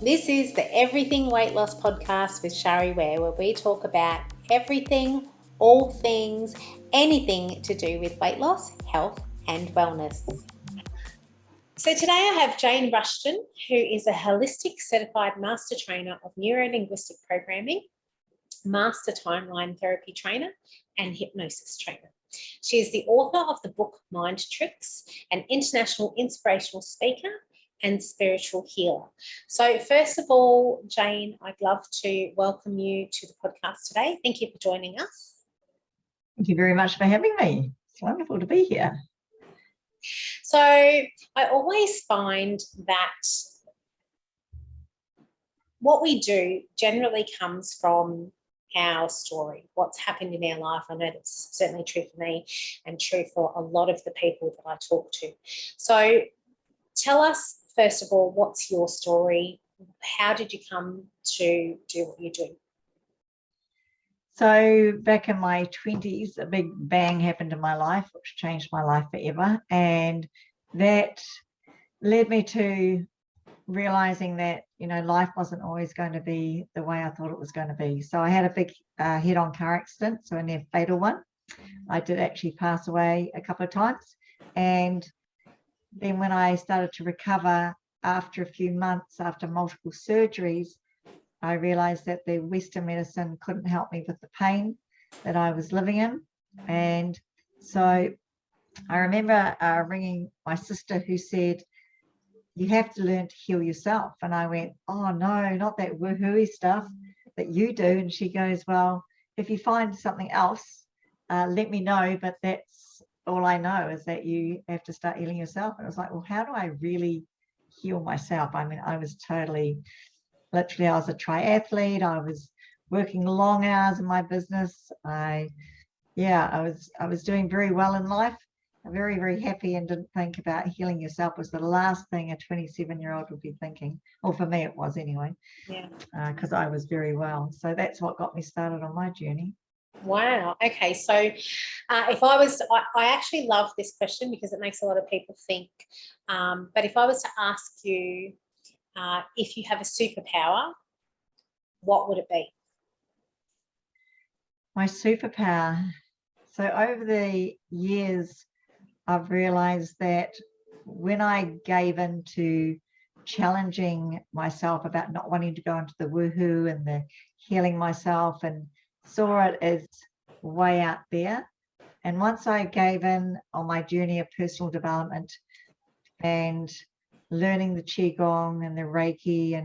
This is the Everything Weight Loss podcast with Shari Ware, where we talk about everything, all things, anything to do with weight loss, health, and wellness. So today I have Jane Rushton, who is a holistic certified master trainer of Neuro-Linguistic programming, master timeline therapy trainer, and hypnosis trainer. She is the author of the book Mind Tricks, an international inspirational speaker and spiritual healer. So first of all, Jane, I'd love to welcome you to the podcast today. Thank you for joining us. Thank you very much for having me. It's wonderful to be here. So I always find that what we do generally comes from our story, what's happened in our life. I know that's certainly true for me and true for a lot of the people that I talk to. So tell us, first of all, what's your story? How did you come to do what you do? So back in my 20s, a big bang happened in my life, which changed my life forever. And that led me to realizing that, life wasn't always going to be the way I thought it was going to be. So I had a big head-on car accident, so a near fatal one. I did actually pass away a couple of times. And then when I started to recover after a few months, after multiple surgeries, I realized that the Western medicine couldn't help me with the pain that I was living in. And so I remember ringing my sister, who said, "You have to learn to heal yourself." And I went, "Oh no, not that woohooey stuff that you do." And she goes, "Well, if you find something else, let me know, but that's all I know, is that you have to start healing yourself." And I was like, well, how do I really heal myself? I mean, I was literally, I was a triathlete. I was working long hours in my business. I was doing very well in life, very, very happy, and didn't think about healing yourself was the last thing a 27-year-old would be thinking. Well, for me, it was anyway. Yeah. Because I was very well. So that's what got me started on my journey. Wow. Okay. So if I was, I actually love this question because it makes a lot of people think. But if I was to ask you, if you have a superpower, what would it be? My superpower. So over the years, I've realized that when I gave in to challenging myself about not wanting to go into the woohoo and the healing myself, and saw it as way out there. And once I gave in on my journey of personal development and learning the Qigong and the Reiki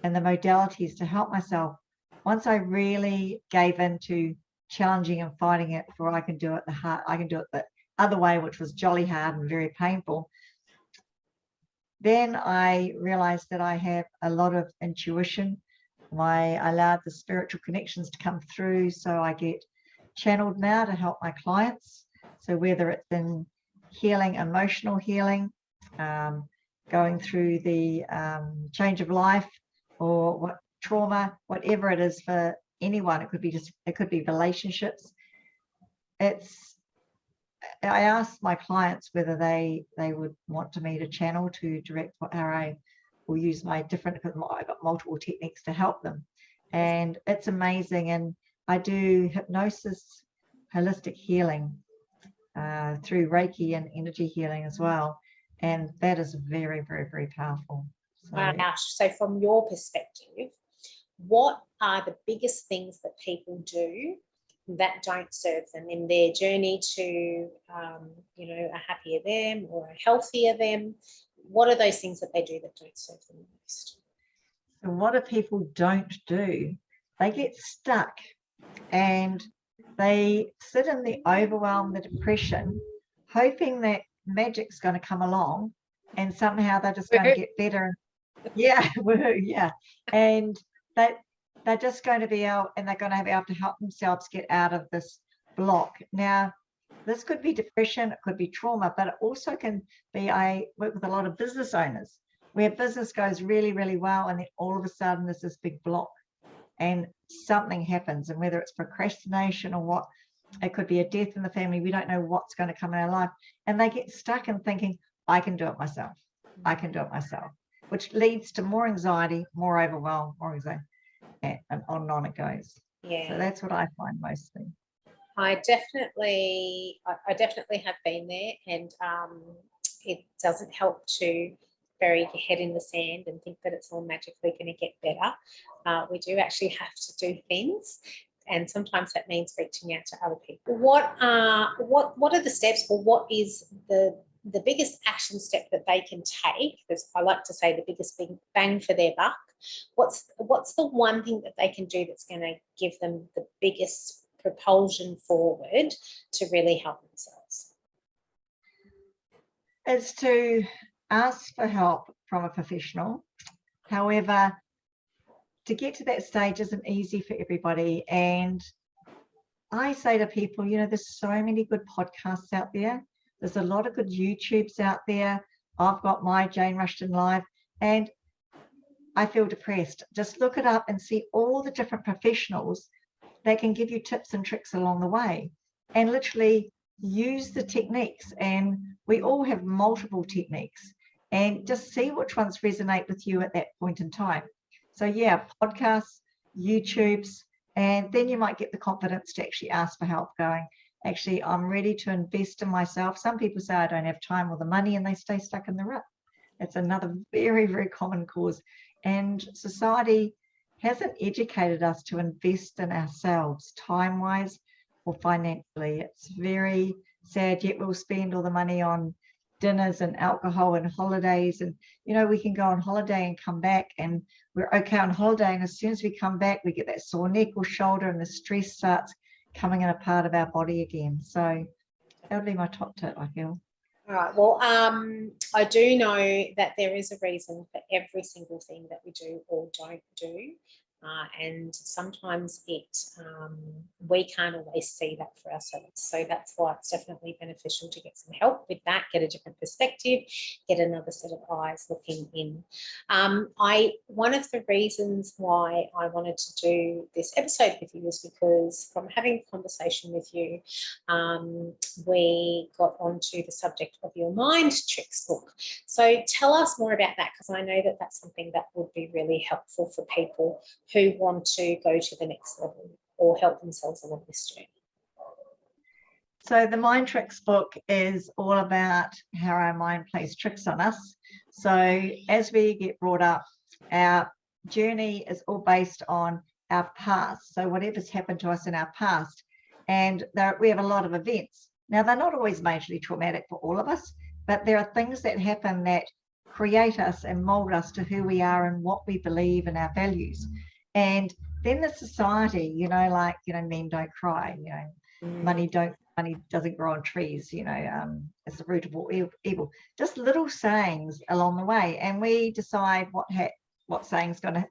and the modalities to help myself, once I really gave in to challenging and fighting it for I can do it the other way, which was jolly hard and very painful, then I realized that I have a lot of intuition. I allowed the spiritual connections to come through, so I get channeled now to help my clients. So whether it's in healing, emotional healing, going through the change of life, or what trauma, whatever it is for anyone, it could be relationships. I ask my clients whether they would want me to channel, to direct how I will use my different, because I've got multiple techniques to help them. And it's amazing. And I do hypnosis, holistic healing through Reiki and energy healing as well. And that is very, very, very powerful. Wow. So from your perspective, what are the biggest things that people do that don't serve them in their journey to, a happier them or a healthier them? What are those things that they do that don't serve them most? So what do people don't do? They get stuck and they sit in the overwhelm, the depression, hoping that magic's going to come along and somehow they're just going to get better. Yeah, yeah. And they're just going to be able, and they're going to be able to help themselves get out of this block. Now, this could be depression, it could be trauma, but it also can be, I work with a lot of business owners where business goes really, really well, and then all of a sudden there's this big block and something happens, and whether it's procrastination or what, it could be a death in the family. We don't know what's going to come in our life, and they get stuck in thinking, I can do it myself. I can do it myself. which leads to more anxiety, more overwhelm, more anxiety, and on and on it goes. Yeah. So that's what I find mostly. I definitely have been there, and it doesn't help to bury your head in the sand and think that it's all magically going to get better. We do actually have to do things, and sometimes that means reaching out to other people. What are the steps, or what is the biggest action step that they can take? Because I like to say the biggest bang for their buck. What's the one thing that they can do that's going to give them the biggest propulsion forward to really help themselves? Is to ask for help from a professional. However, to get to that stage isn't easy for everybody. And I say to people, there's so many good podcasts out there. There's a lot of good YouTubes out there. I've got my Jane Rushton Live, and I feel depressed. Just look it up and see all the different professionals that can give you tips and tricks along the way, and literally use the techniques. And we all have multiple techniques, and just see which ones resonate with you at that point in time. So yeah, podcasts, YouTubes, and then you might get the confidence to actually ask for help, going, actually, I'm ready to invest in myself. Some people say I don't have time or the money, and they stay stuck in the rut. It's another very, very common cause. And society hasn't educated us to invest in ourselves, time-wise or financially. It's very sad, yet we'll spend all the money on dinners and alcohol and holidays. And, we can go on holiday and come back, and we're okay on holiday. And as soon as we come back, we get that sore neck or shoulder, and the stress starts coming in a part of our body again. So that would be my top tip, I feel. All right. Well, I do know that there is a reason for every single thing that we do or don't do. And sometimes we can't always see that for ourselves. So that's why it's definitely beneficial to get some help with that, get a different perspective, get another set of eyes looking in. One of the reasons why I wanted to do this episode with you was because from having a conversation with you, we got onto the subject of your mind tricks book. So tell us more about that, because I know that that's something that would be really helpful for people who want to go to the next level or help themselves along this journey. So the Mind Tricks book is all about how our mind plays tricks on us. So as we get brought up, our journey is all based on our past. So whatever's happened to us in our past, and we have a lot of events. Now, they're not always majorly traumatic for all of us, but there are things that happen that create us and mold us to who we are and what we believe and our values. And then the society, men don't cry, money doesn't grow on trees, it's the root of all evil. Just little sayings along the way, and we decide what saying's going to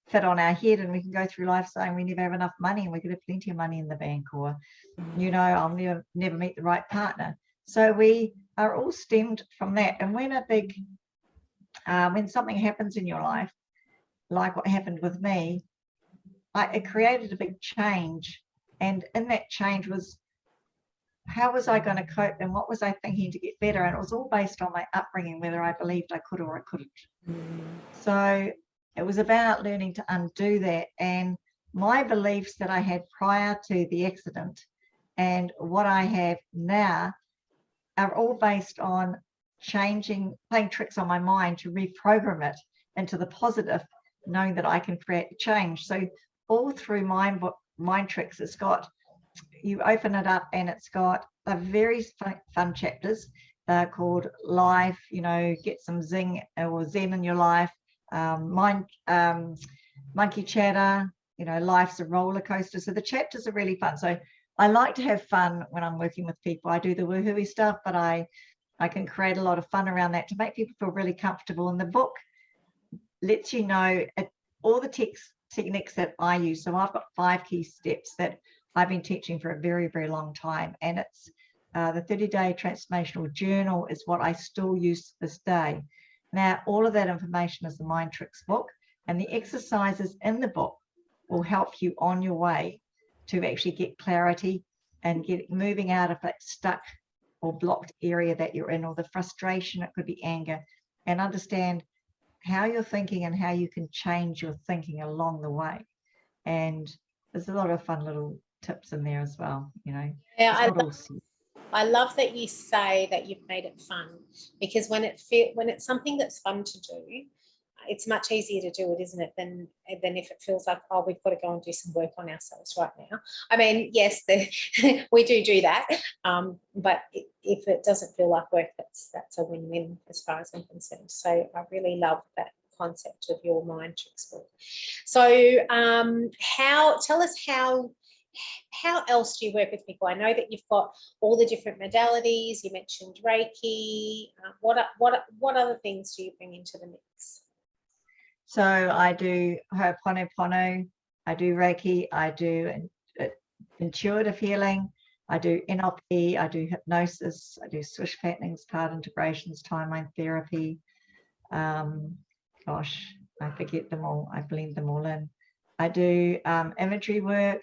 fit on our head, and we can go through life saying we never have enough money, and we could have plenty of money in the bank, or I'll never meet the right partner. So we are all stemmed from that. And when when something happens in your life, like what happened with me, it created a big change. And in that change was, how was I going to cope, and what was I thinking to get better? And it was all based on my upbringing, whether I believed I could or I couldn't. So it was about learning to undo that. And my beliefs that I had prior to the accident and what I have now are all based on playing tricks on my mind to reprogram it into the positive, knowing that I can create the change. So all through Mind Tricks, you open it up, and it's got a very fun chapters. They're called Life, get some zing or zen in your life, Monkey Chatter, Life's a roller coaster. So the chapters are really fun. So I like to have fun when I'm working with people. I do the woohooey stuff, but I can create a lot of fun around that to make people feel really comfortable. And the book lets you know all the techniques that I use. So I've got 5 key steps that I've been teaching for a very, very long time. And it's the 30-day Transformational Journal is what I still use to this day. Now, all of that information is the Mind Tricks book, and the exercises in the book will help you on your way to actually get clarity and get moving out of that stuck or blocked area that you're in, or the frustration. It could be anger, and understand how you're thinking and how you can change your thinking along the way. And there's a lot of fun little tips in there as well, you know. Yeah, It's not all serious. I love that you say that you've made it fun, because when it's something that's fun to do, it's much easier to do it, isn't it, than if it feels like, oh, we've got to go and do some work on ourselves right now. I mean, yes, we do that, but if it doesn't feel like work, that's a win-win as far as I'm concerned. So I really love that concept of your mind tricks book. So tell us how else do you work with people? I know that you've got all the different modalities. You mentioned Reiki. What other things do you bring into the mix? So I do Ho'oponopono, I do Reiki, I do intuitive healing, I do NLP, I do hypnosis, I do swish fattenings, card integrations, timeline therapy. Gosh, I forget them all. I blend them all in. I do imagery work,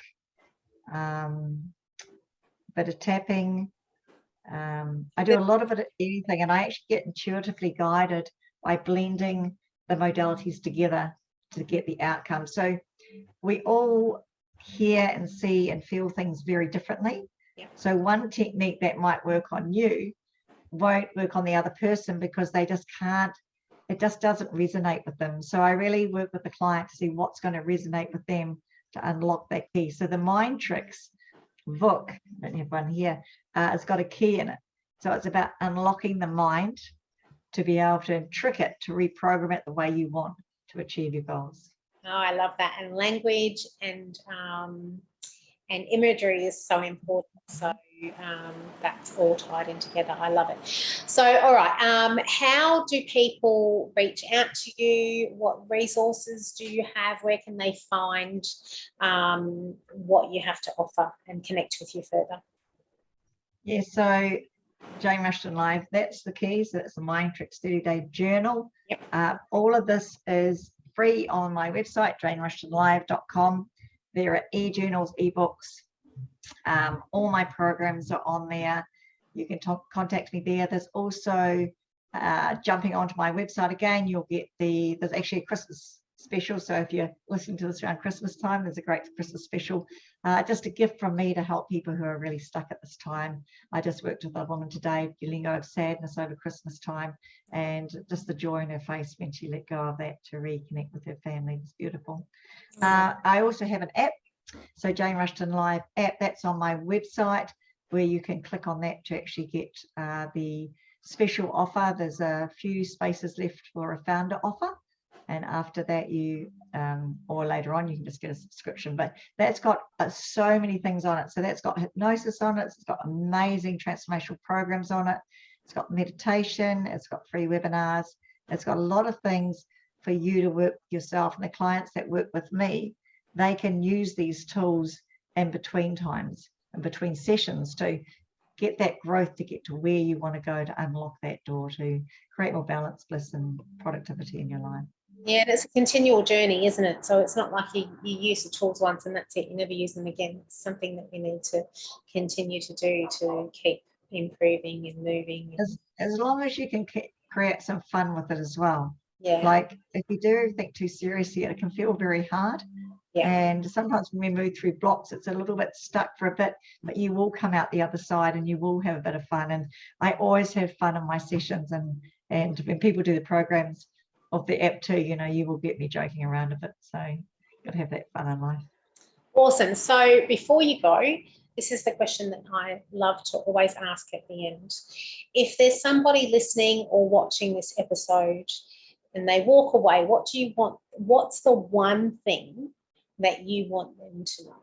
bit of tapping. I do a lot of it at anything, and I actually get intuitively guided by blending the modalities together to get the outcome. So we all hear and see and feel things very differently. Yeah. So one technique that might work on you won't work on the other person because they just can't, it just doesn't resonate with them. So I really work with the client to see what's going to resonate with them to unlock that key. So the mind tricks book that everyone here has got a key in it. So it's about unlocking the mind to be able to trick it, to reprogram it the way you want to achieve your goals. Oh, I love that. And language and imagery is so important. So that's all tied in together. I love it. So, all right. How do people reach out to you? What resources do you have? Where can they find what you have to offer and connect with you further? Yeah, so Jane Rushton Live, that's the key. So that's the Mind Tricks 30-day journal. Yep. All of this is free on my website, janerushtonlive.com. There are e-journals, e-books. All my programs are on there. You can contact me there. There's also jumping onto my website again, you'll get there's actually a Christmas special. So if you're listening to this around Christmas time, there's a great Christmas special. Just a gift from me to help people who are really stuck at this time. I just worked with a woman today letting go of sadness over Christmas time, and just the joy in her face when she let go of that to reconnect with her family. It's beautiful. I also have an app. So Jane Rushton Live app, that's on my website, where you can click on that to actually get the special offer. There's a few spaces left for a founder offer, and after that you or later on you can just get a subscription. But that's got so many things on it. So that's got hypnosis on it, it's got amazing transformational programs on it, it's got meditation, it's got free webinars, it's got a lot of things for you to work with yourself. And the clients that work with me, they can use these tools in between times and between sessions to get that growth, to get to where you want to go, to unlock that door, to create more balance, bliss and productivity in your life. Yeah, it's a continual journey, isn't it? So it's not like you use the tools once and that's it, you never use them again. It's something that we need to continue to do to keep improving and moving. As long as you can create some fun with it as well. Yeah. Like if you do everything too seriously, it can feel very hard. Yeah. And sometimes when we move through blocks, it's a little bit stuck for a bit, but you will come out the other side and you will have a bit of fun. And I always have fun in my sessions, and when people do the programs of the app too, you know, you will get me joking around a bit. So you've got to have that fun in life. Awesome. So before you go, this is the question that I love to always ask at the end. If there's somebody listening or watching this episode and they walk away, what do you want? What's the one thing that you want them to know?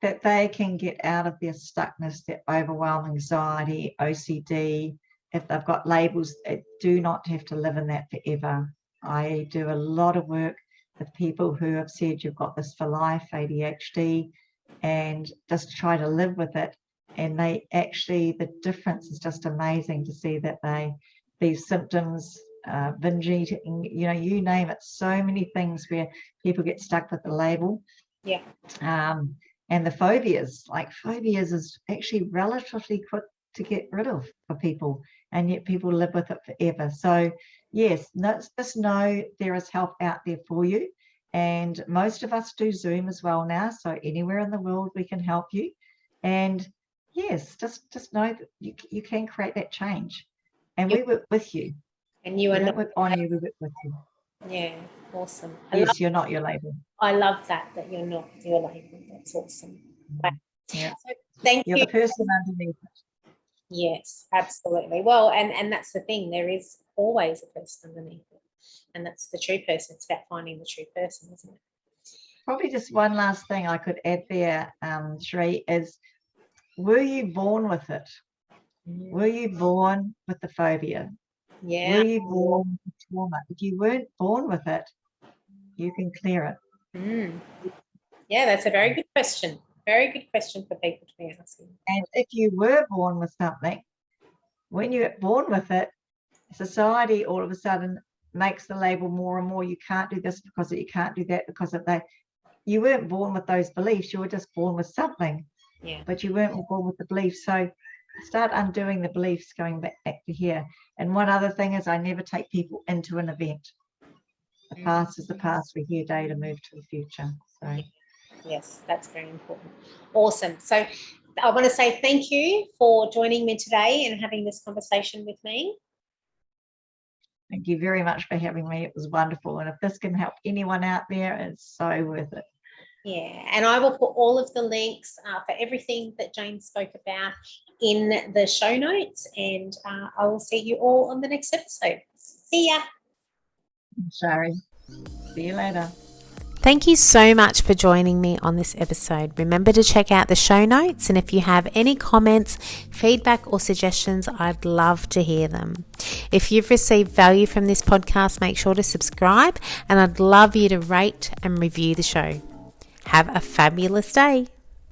That they can get out of their stuckness, their overwhelm, anxiety, OCD. If they've got labels, they do not have to live in that forever. I do a lot of work with people who have said you've got this for life, ADHD, and just try to live with it. And they actually, the difference is just amazing to see that these symptoms, binge eating, you know, you name it, so many things where people get stuck with the label. Yeah. And the phobias, like phobias is actually relatively quick to get rid of for people, and yet people live with it forever. So yes, just know there is help out there for you, and most of us do Zoom as well now, so anywhere in the world we can help you. And yes, just know that you can create that change, and we work with you. And you We are don't not. work on you, we work with you. Yeah, awesome. Yes, you're not your label. I love that you're not your label. That's awesome. Wow. Yeah. So thank You're you. the person underneath it. Yes, absolutely. Well, and that's the thing. There is always a person underneath it, and that's the true person. It's about finding the true person, isn't it? Probably just one last thing I could add there, Shari, is, were you born with it? Were you born with the phobia? Yeah. Were you born with trauma? If you weren't born with it, you can clear it. Mm. Yeah, that's a very good question. Very good question for people to be asking. And if you were born with something, when you're born with it, society all of a sudden makes the label more and more. You can't do this because of, you can't do that because of that. You weren't born with those beliefs. You were just born with something. Yeah. But you weren't born with the beliefs. So start undoing the beliefs, going back to here. And one other thing is, I never take people into an event. The past is the past. We're here today to move to the future. So yes, that's very important. Awesome. So I want to say thank you for joining me today and having this conversation with me. thank you very much for having me. It was wonderful. And if this can help anyone out there, it's so worth it. Yeah, and I will put all of the links for everything that Jane spoke about in the show notes, and I will see you all on the next episode. See ya. Shari, see you later. Thank you so much for joining me on this episode. Remember to check out the show notes, and if you have any comments, feedback or suggestions, I'd love to hear them. If you've received value from this podcast, make sure to subscribe, and I'd love you to rate and review the show. Have a fabulous day.